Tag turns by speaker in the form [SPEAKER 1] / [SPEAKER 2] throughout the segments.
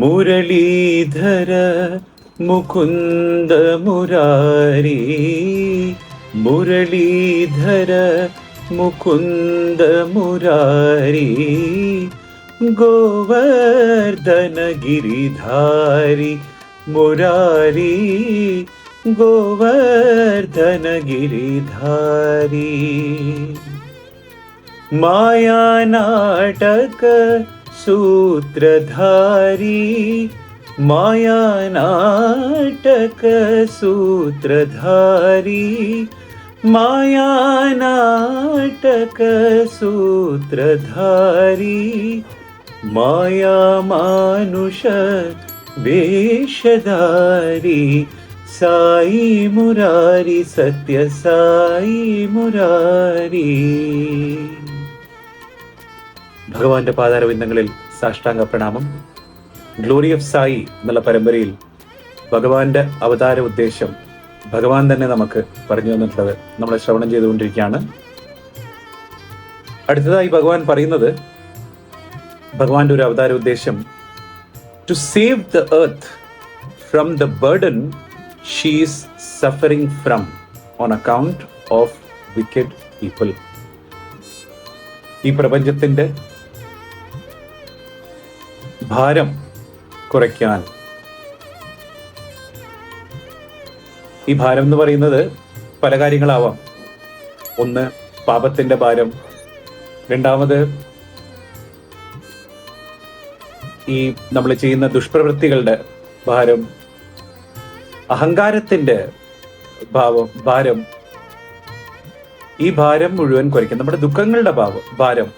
[SPEAKER 1] മുരളീധര മുകുന്ദ മുരാരി, മുരളീധര മുകുന്ദ മുരാരി, ഗോവർദ്ധന ഗിരിധാരി മുരാരി, ഗോവർദ്ധന ഗിരിധാരി. മായാനാടക सूत्रधारी, मायानाटक सूत्रधारी, मायानाटक सूत्रधारी, माया मानुष वेशधारी, साई मुरारी, सत्य साई मुरारी. ഭഗവാന്റെ പാതാരവിന്ദങ്ങളിൽ സാഷ്ടാംഗ പ്രണാമം. ഗ്ലോറി ഓഫ് സായി എന്നുള്ള പരമ്പരയിൽ ഭഗവാന്റെ അവതാര ഉദ്ദേശം ഭഗവാൻ തന്നെ നമുക്ക് പറഞ്ഞു തന്നിട്ടുള്ളത് നമ്മൾ ശ്രവണം ചെയ്തുകൊണ്ടിരിക്കുകയാണ്. അടുത്തതായി ഭഗവാൻ പറയുന്നത്, ഭഗവാന്റെ ഒരു അവതാര ഉദ്ദേശം to save the earth from the burden she is suffering from on account of wicked people. ഈ പ്രപഞ്ചത്തിന്റെ ഭാരം കുറയ്ക്കാൻ, ഈ ഭാരം എന്ന് പറയുന്നത് പല കാര്യങ്ങളാവാം. ഒന്ന് പാപത്തിന്റെ ഭാരം, രണ്ടാമത് ഈ നമ്മൾ ചെയ്യുന്ന ദുഷ്പ്രവൃത്തികളുടെ ഭാരം, അഹങ്കാരത്തിന്റെ ഭാരം. ഈ ഭാരം മുഴുവൻ കുറയ്ക്കും, നമ്മുടെ ദുഃഖങ്ങളുടെ ഭാരം.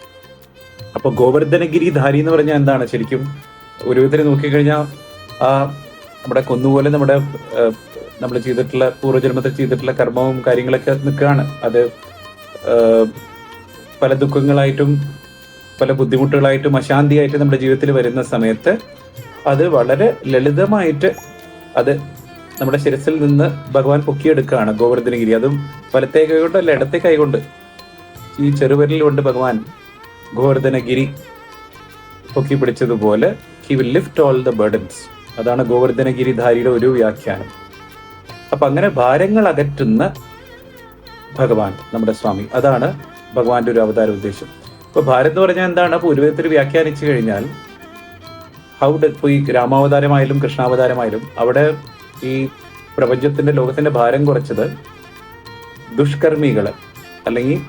[SPEAKER 1] അപ്പൊ ഗോവർദ്ധനഗിരിധാരി എന്ന് പറഞ്ഞാൽ എന്താണ്? ശരിക്കും ഒരു വിധത്തിൽ നോക്കിക്കഴിഞ്ഞാൽ ആ നമ്മുടെ കൊന്നുപോലെ നമ്മൾ ചെയ്തിട്ടുള്ള പൂർവ്വജന്മത്തിൽ ചെയ്തിട്ടുള്ള കർമ്മവും കാര്യങ്ങളൊക്കെ നിൽക്കുകയാണ്. അത് പല ദുഃഖങ്ങളായിട്ടും പല ബുദ്ധിമുട്ടുകളായിട്ടും അശാന്തിയായിട്ടും നമ്മുടെ ജീവിതത്തിൽ വരുന്ന സമയത്ത് അത് വളരെ ലളിതമായിട്ട് അത് നമ്മുടെ ശിരസിൽ നിന്ന് ഭഗവാൻ പൊക്കിയെടുക്കുകയാണ് ഗോവർദ്ധനഗിരി. അതും വലത്തേ കൈകൊണ്ട് അല്ല, ഇടത്തെ കൈകൊണ്ട്, ഈ ചെറുവിരൽ കൊണ്ട് ഭഗവാൻ ഗോവർദ്ധനഗിരി പൊക്കി പിടിച്ചതുപോലെ he will lift all the burdens. അതാണ് ഗോവർദ്ധനഗിരിധാരിയുടെ ഒരു വ്യാഖ്യാനം. അപ്പൊ അങ്ങനെ ഭാരങ്ങൾ അകറ്റുന്ന ഭഗവാൻ നമ്മുടെ സ്വാമി, അതാണ് ഭഗവാന്റെ ഒരു അവതാര ഉദ്ദേശം. ഇപ്പൊ ഭാരം എന്ന് പറഞ്ഞാൽ എന്താണ്? അപ്പൊ ഒരു വിധത്തിൽ വ്യാഖ്യാനിച്ചു കഴിഞ്ഞാൽ ഇപ്പൊ ഈ രാമാവതാരമായാലും കൃഷ്ണാവതാരമായാലും അവിടെ ഈ പ്രപഞ്ചത്തിന്റെ ലോകത്തിന്റെ ഭാരം കുറച്ചത് ദുഷ്കർമ്മികള് അല്ലെങ്കിൽ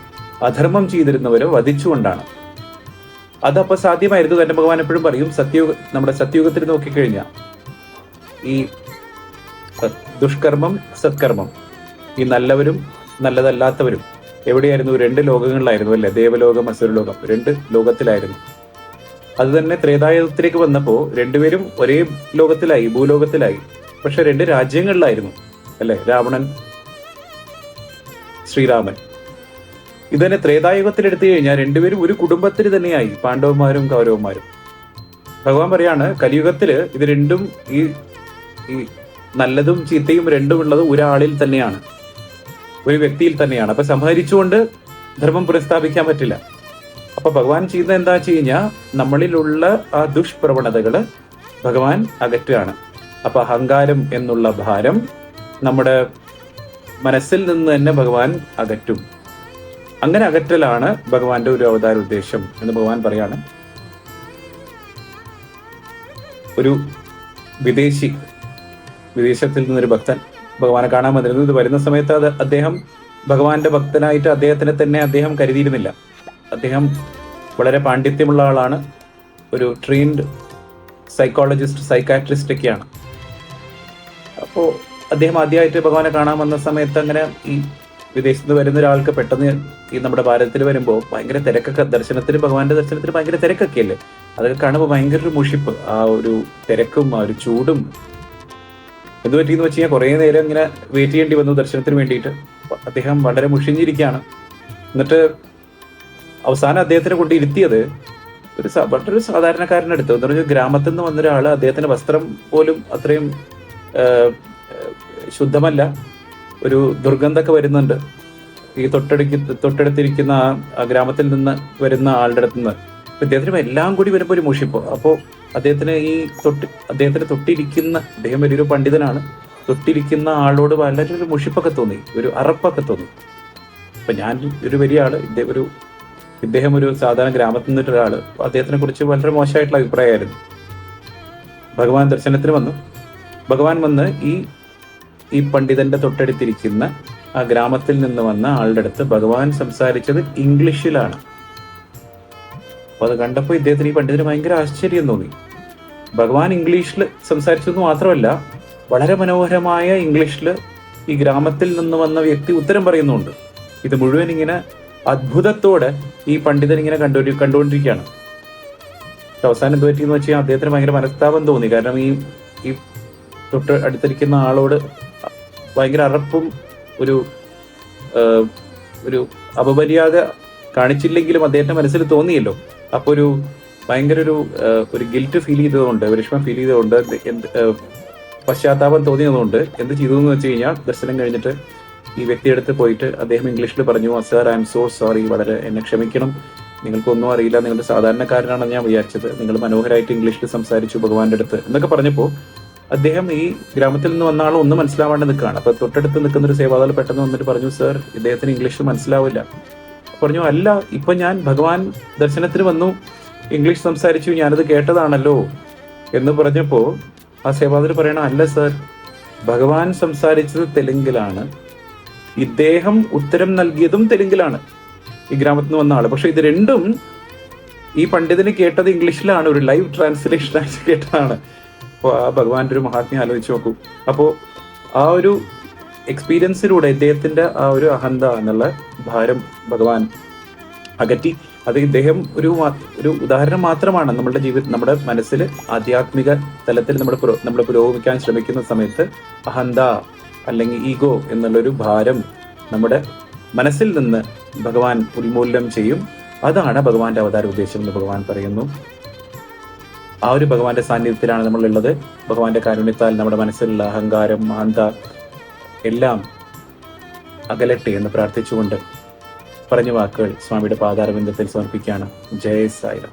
[SPEAKER 1] അധർമ്മം ചെയ്തിരുന്നവരെ വധിച്ചുകൊണ്ടാണ്. അതപ്പോ സാധ്യമായിരുന്നു. തന്നെ ഭഗവാൻ എപ്പോഴും പറയും, നമ്മുടെ സത്യുഗത്തിൽ നോക്കിക്കഴിഞ്ഞാൽ ഈ ദുഷ്കർമ്മം സത്കർമ്മം, ഈ നല്ലവരും നല്ലതല്ലാത്തവരും എവിടെയായിരുന്നു? രണ്ട് ലോകങ്ങളിലായിരുന്നു അല്ലെ? ദേവലോകം അസുരലോകം, രണ്ട് ലോകത്തിലായിരുന്നു. അത് തന്നെ ത്രേതായുഗത്തിലേക്ക് വന്നപ്പോ രണ്ടുപേരും ഒരേ ലോകത്തിലായി, ഭൂലോകത്തിലായി. പക്ഷെ രണ്ട് രാജ്യങ്ങളിലായിരുന്നു അല്ലെ? രാവണൻ, ശ്രീരാമൻ. ഇത് തന്നെ ത്രേതായുഗത്തിൽ എടുത്തു കഴിഞ്ഞാൽ രണ്ടുപേരും ഒരു കുടുംബത്തിൽ തന്നെയായി, പാണ്ഡവന്മാരും കൗരവന്മാരും. ഭഗവാൻ പറയാണ്, കലിയുഗത്തില് ഇത് രണ്ടും ഈ നല്ലതും ചീത്തയും രണ്ടും ഉള്ളത് ഒരാളിൽ തന്നെയാണ്, ഒരു വ്യക്തിയിൽ തന്നെയാണ്. അപ്പൊ സംഹരിച്ചുകൊണ്ട് ധർമ്മം പുനഃസ്ഥാപിക്കാൻ പറ്റില്ല. അപ്പൊ ഭഗവാൻ ചെയ്യുന്നത് എന്താ വെച്ച് കഴിഞ്ഞാൽ നമ്മളിലുള്ള ആ ദുഷ്പ്രവണതകള് ഭഗവാൻ അകറ്റുകയാണ്. അപ്പൊ അഹങ്കാരം എന്നുള്ള ഭാരം നമ്മുടെ മനസ്സിൽ നിന്ന് തന്നെ ഭഗവാൻ അകറ്റും. അങ്ങനെ അകറ്റലാണ് ഭഗവാന്റെ ഒരു അവതാര ഉദ്ദേശം എന്ന് ഭഗവാൻ പറയാണ്. ഒരു വിദേശത്തിൽ നിന്നൊരു ഭക്തൻ ഭഗവാനെ കാണാൻ വന്നിരുന്നു. ഇത് വരുന്ന സമയത്ത് അദ്ദേഹം ഭഗവാന്റെ ഭക്തനായിട്ട് അദ്ദേഹത്തിനെ തന്നെ അദ്ദേഹം കരുതിയിരുന്നില്ല. അദ്ദേഹം വളരെ പാണ്ഡിത്യമുള്ള ആളാണ്, ഒരു ട്രെയിൻഡ് സൈക്കോളജിസ്റ്റ്, സൈക്കാട്രിസ്റ്റ് ഒക്കെയാണ്. അപ്പോൾ അദ്ദേഹം ആദ്യമായിട്ട് ഭഗവാനെ കാണാൻ വന്ന സമയത്ത് അങ്ങനെ ഈ വിദേശത്ത് നിന്ന് വരുന്ന ഒരാൾക്ക് പെട്ടെന്ന് ഈ നമ്മുടെ ഭാരതത്തിൽ വരുമ്പോൾ ഭയങ്കര തിരക്കൊക്കെ, ഭഗവാന്റെ ദർശനത്തിന് ഭയങ്കര തിരക്കൊക്കെ അല്ലേ? അതൊക്കെ കാണുമ്പോൾ ഭയങ്കര ഒരു മുഷിപ്പ്, ആ ഒരു തിരക്കും ആ ഒരു ചൂടും. എന്ത് പറ്റിയെന്ന് വെച്ച് കഴിഞ്ഞാൽ കുറേ നേരം ഇങ്ങനെ വെയിറ്റ് ചെയ്യേണ്ടി വന്നു ദർശനത്തിന് വേണ്ടിയിട്ട്. അദ്ദേഹം വളരെ മുഷിഞ്ഞിരിക്കുകയാണ്. എന്നിട്ട് അവസാനം അദ്ദേഹത്തിനെ കൊണ്ട് ഇരുത്തിയത് വളരെ സാധാരണക്കാരനടുത്ത്, എന്ന് പറഞ്ഞാൽ ഗ്രാമത്തിൽ നിന്ന് വന്ന ഒരാള്. അദ്ദേഹത്തിന്റെ വസ്ത്രം പോലും അത്രയും ശുദ്ധമല്ല, ഒരു ദുർഗന്ധമൊക്കെ വരുന്നുണ്ട് ഈ തൊട്ടടുത്തിരിക്കുന്ന ആ ഗ്രാമത്തിൽ നിന്ന് വരുന്ന ആളുടെ അടുത്ത് നിന്ന്. അദ്ദേഹത്തിന് എല്ലാം കൂടി വരുമ്പോൾ ഒരു മുഷിപ്പോ. അപ്പോൾ അദ്ദേഹത്തിന് തൊട്ടിരിക്കുന്ന, അദ്ദേഹം വലിയൊരു പണ്ഡിതനാണ്, തൊട്ടിരിക്കുന്ന ആളോട് വളരെ ഒരു മുഷിപ്പൊക്കെ തോന്നി, ഒരു അറപ്പൊക്കെ തോന്നി. അപ്പൊ ഞാൻ ഒരു വലിയ ആള്, ഇദ്ദേഹം ഒരു സാധാരണ ഗ്രാമത്തിൽ നിന്നൊരാള്, അദ്ദേഹത്തിനെ കുറിച്ച് വളരെ മോശമായിട്ടുള്ള അഭിപ്രായമായിരുന്നു. ഭഗവാൻ ദർശനത്തിന് വന്നു. ഭഗവാൻ വന്ന് ഈ പണ്ഡിതന്റെ തൊട്ടടുത്തിരിക്കുന്ന ആ ഗ്രാമത്തിൽ നിന്ന് വന്ന ആളുടെ അടുത്ത് ഭഗവാൻ സംസാരിച്ചത് ഇംഗ്ലീഷിലാണ്. അപ്പൊ അത് കണ്ടപ്പോൾ ഇദ്ദേഹത്തിന്, ഈ പണ്ഡിതന് ഭയങ്കര ആശ്ചര്യം തോന്നി. ഭഗവാൻ ഇംഗ്ലീഷിൽ സംസാരിച്ചത് മാത്രമല്ല, വളരെ മനോഹരമായ ഇംഗ്ലീഷിൽ ഈ ഗ്രാമത്തിൽ നിന്ന് വന്ന വ്യക്തി ഉത്തരം പറയുന്നുണ്ട്. ഇത് മുഴുവൻ ഇങ്ങനെ അത്ഭുതത്തോടെ ഈ പണ്ഡിതൻ ഇങ്ങനെ കണ്ടുകൊണ്ടിരിക്കുകയാണ്. അവസാനം എന്ത് പറ്റിയെന്ന് വെച്ചാൽ അദ്ദേഹത്തിന് ഭയങ്കര മനസ്താപം തോന്നി. കാരണം ഈ തൊട്ട് അടുത്തിരിക്കുന്ന ആളോട് ഭയങ്കര അറപ്പും ഒരു അപമര്യാദ കാണിച്ചില്ലെങ്കിലും അദ്ദേഹത്തിന്റെ മനസ്സിൽ തോന്നിയല്ലോ. അപ്പൊ ഭയങ്കര ഒരു ഗിൽറ്റ് ഫീൽ ചെയ്തതുകൊണ്ട്, വിഷമം ഫീൽ ചെയ്തതുകൊണ്ട്, പശ്ചാത്താപം തോന്നിയതുകൊണ്ട് എന്ത് ചെയ്തു എന്ന് വെച്ച് കഴിഞ്ഞാൽ, ദർശനം കഴിഞ്ഞിട്ട് ഈ വ്യക്തിയെടുത്ത് പോയിട്ട് അദ്ദേഹം ഇംഗ്ലീഷിൽ പറഞ്ഞു, sir, I M so sorry, വളരെ എന്നെ ക്ഷമിക്കണം, നിങ്ങൾക്കൊന്നും അറിയില്ല, നിങ്ങളുടെ സാധാരണക്കാരനാണെന്ന് ഞാൻ വിചാരിച്ചത്, നിങ്ങൾ മനോഹരമായിട്ട് ഇംഗ്ലീഷിൽ സംസാരിച്ചു ഭഗവാന്റെ അടുത്ത് എന്നൊക്കെ പറഞ്ഞപ്പോൾ അദ്ദേഹം ഈ ഗ്രാമത്തിൽ നിന്ന് വന്ന ആൾ ഒന്നും മനസ്സിലാവാണ്ട് നിൽക്കുകയാണ്. അപ്പൊ തൊട്ടടുത്ത് നിൽക്കുന്ന ഒരു സേവാദാൾ പെട്ടെന്ന് വന്നിട്ട് പറഞ്ഞു, സർ, ഇദ്ദേഹത്തിന് ഇംഗ്ലീഷ് മനസ്സിലാവില്ല. പറഞ്ഞു, അല്ല, ഇപ്പൊ ഞാൻ ഭഗവാൻ ദർശനത്തിന് വന്നു, ഇംഗ്ലീഷ് സംസാരിച്ചു, ഞാനത് കേട്ടതാണല്ലോ എന്ന് പറഞ്ഞപ്പോ ആ സേവാദാൾ പറയണം, അല്ല സർ, ഭഗവാൻ സംസാരിച്ചത് തെലുങ്കിലാണ്, ഇദ്ദേഹം ഉത്തരം നൽകിയതും തെലുങ്കിലാണ്, ഈ ഗ്രാമത്തിൽ നിന്ന് വന്ന ആള്. പക്ഷെ ഇത് രണ്ടും ഈ പണ്ഡിതന് കേട്ടത് ഇംഗ്ലീഷിലാണ്, ഒരു ലൈവ് ട്രാൻസ്ലേഷൻ ആയിട്ട് കേട്ടതാണ്. അപ്പോൾ ആ ഭഗവാന്റെ ഒരു മഹാത്മ്യം ആലോചിച്ച് നോക്കൂ. അപ്പോൾ ആ ഒരു എക്സ്പീരിയൻസിലൂടെ ഇദ്ദേഹത്തിന്റെ ആ ഒരു അഹന്ത എന്നുള്ള ഭാരം ഭഗവാൻ അകറ്റി. അത് ഇദ്ദേഹം ഒരു ഉദാഹരണം മാത്രമാണ്. നമ്മുടെ നമ്മുടെ മനസ്സിൽ ആധ്യാത്മിക തലത്തിൽ നമ്മൾ പുരോഗമിക്കാൻ ശ്രമിക്കുന്ന സമയത്ത് അഹന്ത അല്ലെങ്കിൽ ഈഗോ എന്നുള്ളൊരു ഭാരം നമ്മുടെ മനസ്സിൽ നിന്ന് ഭഗവാൻ ഉന്മൂലനം ചെയ്യും. അതാണ് ഭഗവാന്റെ അവതാര ഉദ്ദേശം എന്ന് ഭഗവാൻ പറയുന്നു. ആ ഒരു ഭഗവാന്റെ സാന്നിധ്യത്തിലാണ് നമ്മളുള്ളത്. ഭഗവാന്റെ കാരുണ്യത്താൽ നമ്മുടെ മനസ്സിലുള്ള അഹങ്കാരം, അഹന്ത എല്ലാം അകലട്ടെ എന്ന് പ്രാർത്ഥിച്ചുകൊണ്ട് പറഞ്ഞ വാക്കുകൾ സ്വാമിയുടെ പാതാരബിന്ദത്തിൽ സമർപ്പിക്കുകയാണ്. ജയ സായിരാം.